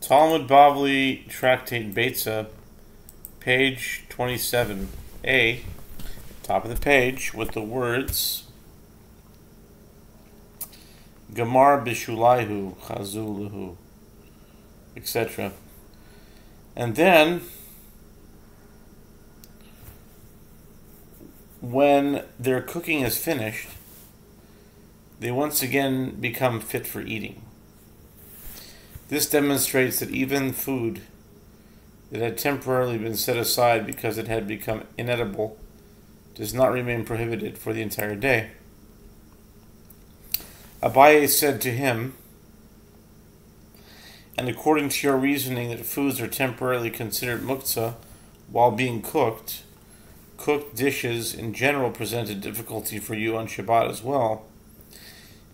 Talmud Bavli Tractate Beitzah, page 27a, top of the page, with the words Gamar Bishulaihu, Chazuluhu, etc. And then, when their cooking is finished, they once again become fit for eating. This demonstrates that even food that had temporarily been set aside because it had become inedible does not remain prohibited for the entire day. Abaye said to him, "And according to your reasoning that foods are temporarily considered muktzah while being cooked, cooked dishes in general present a difficulty for you on Shabbat as well,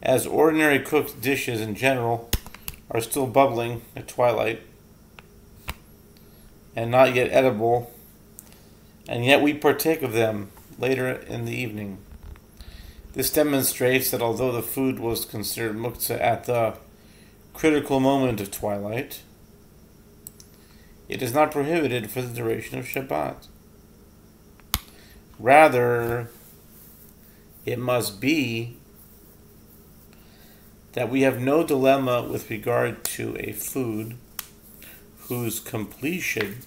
as ordinary cooked dishes in general are still bubbling at twilight and not yet edible, and yet we partake of them later in the evening. This demonstrates that although the food was considered muktzah at the critical moment of twilight, it is not prohibited for the duration of Shabbat. Rather, it must be that we have no dilemma with regard to a food whose completion,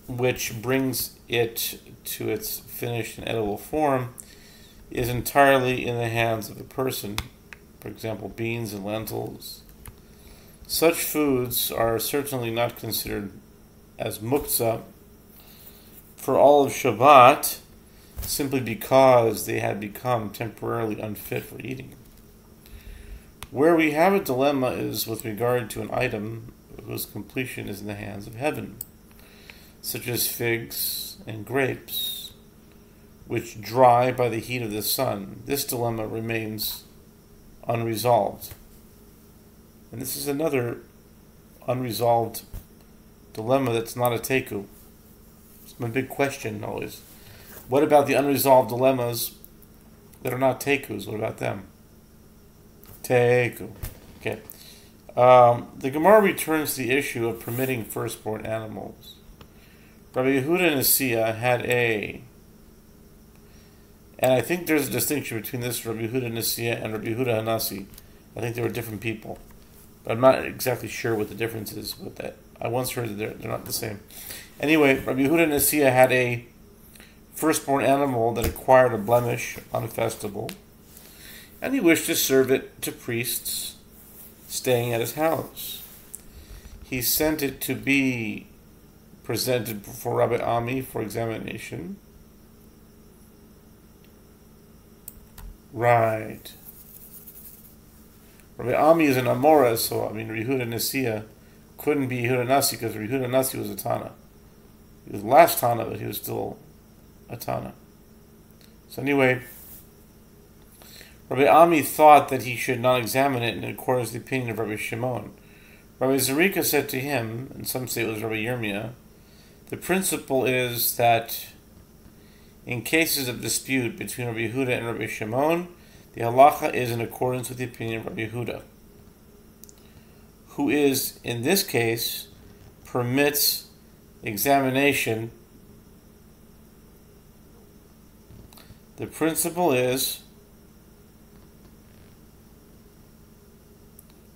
which brings it to its finished and edible form, is entirely in the hands of the person. For example, beans and lentils. Such foods are certainly not considered as muktzah for all of Shabbat, simply because they had become temporarily unfit for eating. Where we have a dilemma is with regard to an item whose completion is in the hands of heaven, such as figs and grapes, which dry by the heat of the sun. This dilemma remains unresolved. And this is another unresolved dilemma that's not a teku. It's my big question always. What about the unresolved dilemmas that are not tekus? What about them? Teku. Okay. The Gemara returns to the issue of permitting firstborn animals. Rabbi Yehuda Nasiya had and I think there's a distinction between this Rabbi Yehuda Nasiya and Rabbi Yehuda Hanasi. I think they were different people. But I'm not exactly sure what the difference is with that. I once heard that they're not the same. Anyway, Rabbi Yehuda Nasiya had a firstborn animal that acquired a blemish on a festival, and he wished to serve it to priests staying at his house. He sent it to be presented before Rabbi Ami for examination. Right. Rabbi Ami is an Amora, so Rabbi Yehuda Nasiya couldn't be Yehuda Nasi because Rabbi Yehuda Nasi was a Tana. He was the last Tana, but he was still a Tana. So anyway, Rabbi Ami thought that he should not examine it in accordance with the opinion of Rabbi Shimon. Rabbi Zarika said to him, and some say it was Rabbi Yirmiyah, the principle is that in cases of dispute between Rabbi Yehuda and Rabbi Shimon, the halacha is in accordance with the opinion of Rabbi Yehuda, who is, in this case, permits examination. The principle is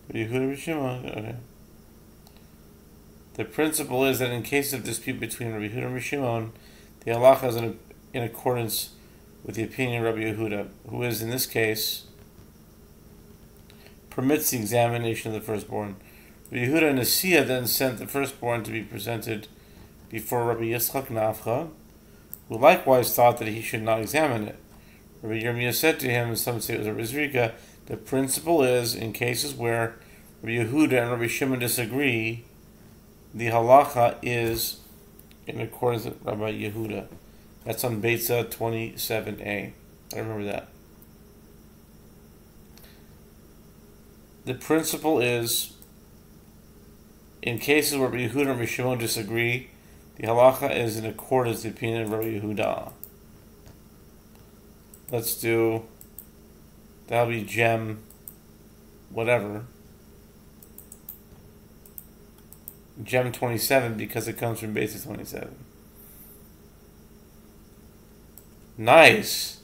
okay. The principle is that in case of dispute between Rabbi Yehuda and Rabbi Shimon, the halacha is in accordance with the opinion of Rabbi Yehuda, who is, in this case, permits the examination of the firstborn. Rabbi Yehuda Nasiya then sent the firstborn to be presented before Rabbi Yitzchak Nafcha, who likewise thought that he should not examine it. Rabbi Yirmiyah said to him, and some say it was Rabbi Zrika, the principle is, in cases where Rabbi Yehuda and Rabbi Shimon disagree, the halacha is in accordance with Rabbi Yehuda. That's on Beitzah 27a. I remember that. The principle is, in cases where Rabbi Yehuda and Rabbi Shimon disagree, the halacha is in accordance with the opinion of Rabbi Yehuda. Let's do, that'll be gem, whatever. Gem 27 because it comes from Beitzah 27. Nice.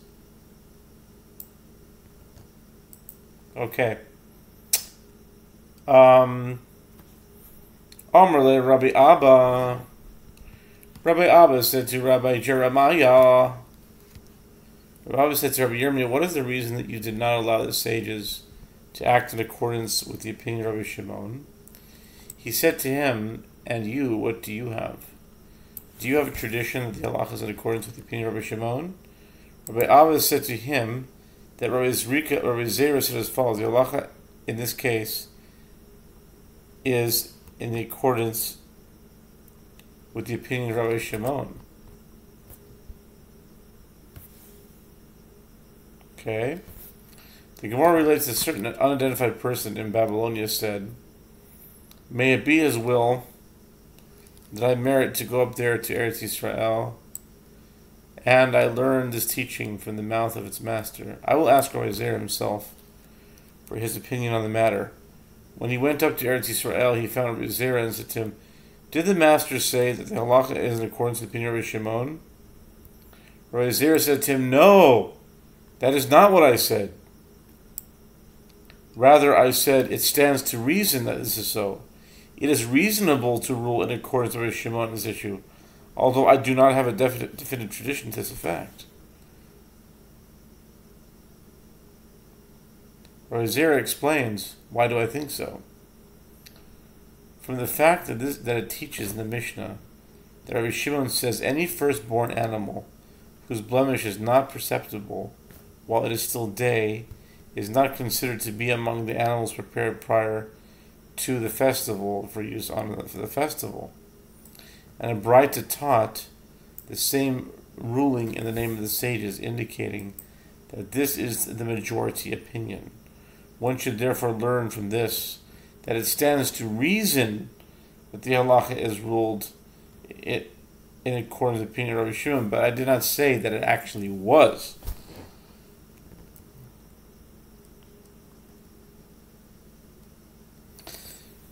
Okay. Amrle Rabbi Abba. Rabbi Abba said to Rabbi Jeremiah. Rabbi Abba said to Rabbi Yirmiyah, what is the reason that you did not allow the sages to act in accordance with the opinion of Rabbi Shimon? He said to him, and you, what do you have? Do you have a tradition that the halacha is in accordance with the opinion of Rabbi Shimon? Rabbi Abba said to him that Rabbi Zera said as follows, the halacha in this case is in accordance with the opinion of Rabbi Shimon. Okay. The Gemara relates that a certain unidentified person in Babylonia said, may it be his will that I merit to go up there to Eretz Yisrael, and I learned this teaching from the mouth of its master. I will ask Rabbi Zera himself for his opinion on the matter. When he went up to Eretz Yisrael, he found Rabbi Zera and said to him, did the master say that the halacha is in accordance with the opinion of Rabbi Shimon? Rabbi Zera said to him, no, that is not what I said. Rather, I said, it stands to reason that this is so. It is reasonable to rule in accordance with Rabbi Shimon on this issue, although I do not have a definitive tradition to this effect. Rabbi Zera explains, why do I think so? From the fact that it teaches in the Mishnah that Rabbi Shimon says any firstborn animal whose blemish is not perceptible while it is still day is not considered to be among the animals prepared prior to the festival for use for the festival. And a Beitzah taught the same ruling in the name of the sages, indicating that this is the majority opinion. One should therefore learn from this that it stands to reason that the halacha is ruled in accordance with the opinion of Rabbi Shimon, but I did not say that it actually was.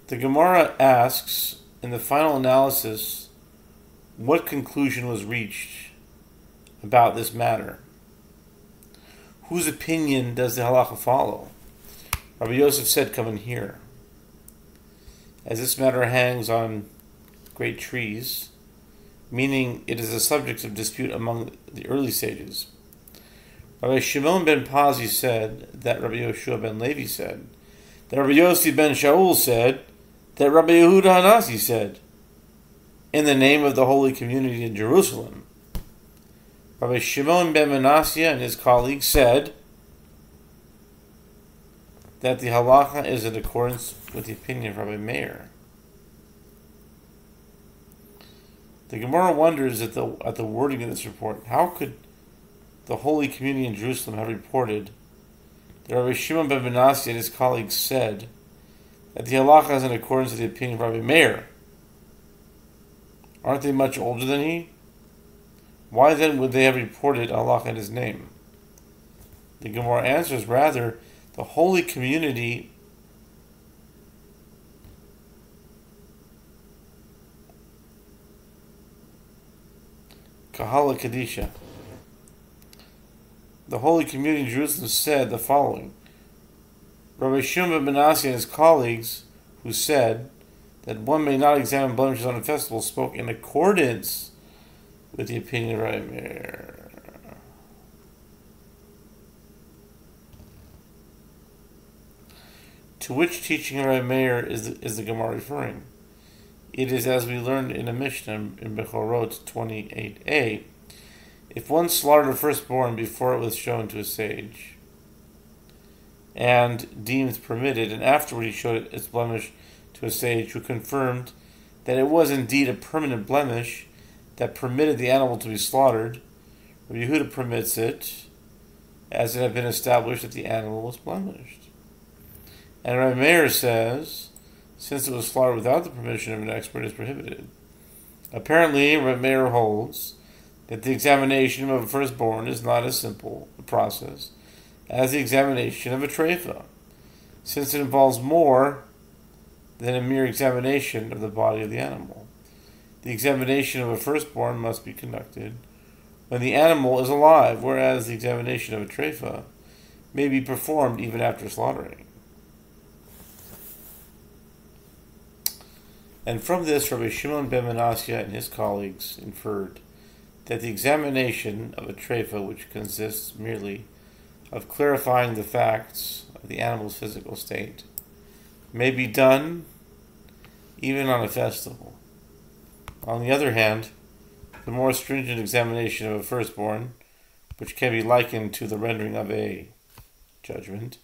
The Gemara asks, in the final analysis, what conclusion was reached about this matter? Whose opinion does the halacha follow? Rabbi Yosef said, come in here. As this matter hangs on great trees, meaning it is a subject of dispute among the early sages. Rabbi Shimon ben Pazi said that Rabbi Yehoshua ben Levi said, that Rabbi Yossi ben Shaul said, that Rabbi Yehuda Hanasi said, in the name of the holy community in Jerusalem. Rabbi Shimon ben Manasseh and his colleagues said that the halacha is in accordance with the opinion of Rabbi Meir. The Gemara wonders at the wording of this report. How could the holy community in Jerusalem have reported that Rabbi Shimon ben Manasseh and his colleagues said that the halacha is in accordance with the opinion of Rabbi Meir? Aren't they much older than he? Why then would they have reported halacha in his name? The Gemara answers, rather, the holy community Kahala Kadisha. The holy community in Jerusalem said the following. Rabbi Shimon ben Manasseh and his colleagues, who said that one may not examine blemishes on a festival, spoke in accordance with the opinion of Rabbi Meir. To which teaching of Rabbi Meir is the Gemara referring? It is as we learned in a Mishnah in Bechorot 28a. If one slaughtered a firstborn before it was shown to a sage, and deemed permitted, and afterward he showed its blemish to a sage who confirmed that it was indeed a permanent blemish that permitted the animal to be slaughtered, Rabbi Yehuda permits it, as it had been established that the animal was blemished. And Rabbi Meir says, since it was slaughtered without the permission of an expert, it is prohibited. Apparently, Rabbi Meir holds that the examination of a firstborn is not as simple a process as the examination of a treifa, since it involves more than a mere examination of the body of the animal. The examination of a firstborn must be conducted when the animal is alive, whereas the examination of a treifa may be performed even after slaughtering. And from this, Rabbi Shimon ben Manasseh and his colleagues inferred that the examination of a treifa, which consists merely of clarifying the facts of the animal's physical state, may be done even on a festival. On the other hand, the more stringent examination of a firstborn, which can be likened to the rendering of a judgment,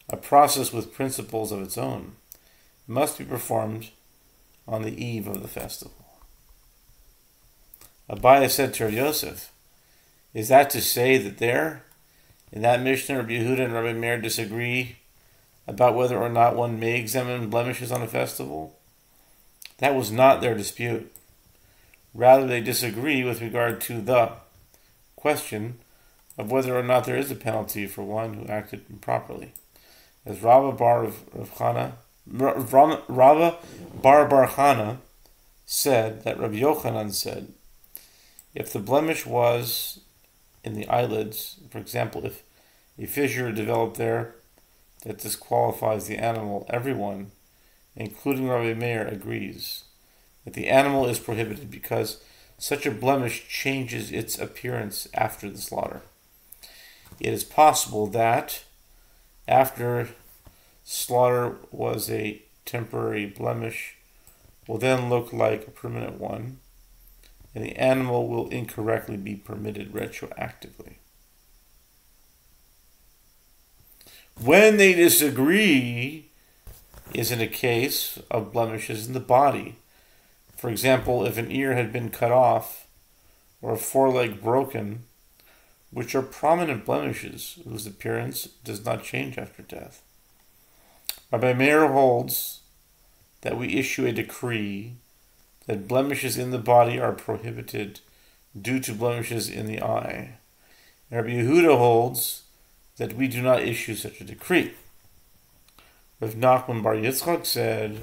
a process with principles of its own, must be performed on the eve of the festival. Abaye said to Rabbi Yosef, "Is that to say that there, in that Mishnah, Rabbi Yehuda and Rabbi Meir disagree about whether or not one may examine blemishes on a festival? That was not their dispute. Rather, they disagree with regard to the question of whether or not there is a penalty for one who acted improperly. As Rabba bar Chana said that Rabbi Yochanan said, if the blemish was in the eyelids, for example, if a fissure developed there that disqualifies the animal, everyone, including Rabbi Meir, agrees that the animal is prohibited because such a blemish changes its appearance after the slaughter. It is possible that after slaughter was a temporary blemish will then look like a permanent one, and the animal will incorrectly be permitted retroactively. When they disagree is in a case of blemishes in the body. For example, if an ear had been cut off or a foreleg broken, which are prominent blemishes whose appearance does not change after death. Rabbi Meir holds that we issue a decree that blemishes in the body are prohibited due to blemishes in the eye. And Rabbi Yehuda holds that we do not issue such a decree. Rav Nachman bar Yitzchak said,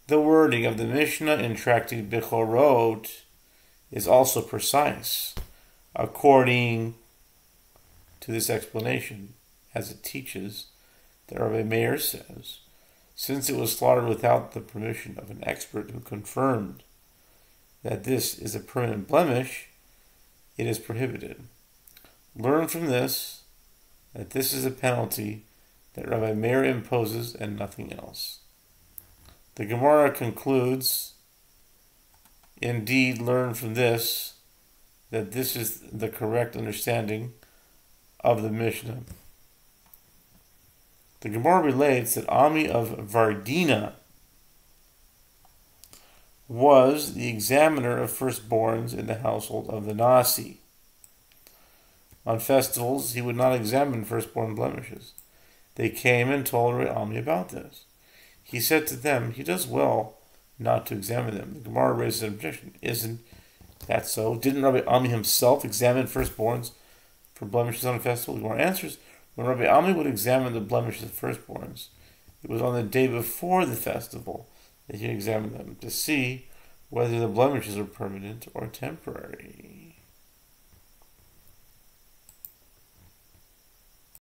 the wording of the Mishnah in Tractate Bechorot is also precise, according to this explanation, as it teaches that Rabbi Meir says, since it was slaughtered without the permission of an expert who confirmed that this is a permanent blemish, it is prohibited. Learn from this that this is a penalty that Rabbi Meir imposes and nothing else. The Gemara concludes, indeed, learn from this that this is the correct understanding of the Mishnah. The Gemara relates that Ami of Vardina was the examiner of firstborns in the household of the Nasi. On festivals, he would not examine firstborn blemishes. They came and told Rabbi Ami about this. He said to them, he does well not to examine them. The Gemara raises an objection. Isn't that so? Didn't Rabbi Ami himself examine firstborns for blemishes on a festival? The Gemara answers, when Rabbi Ami would examine the blemishes of firstborns, it was on the day before the festival that he examined them to see whether the blemishes are permanent or temporary.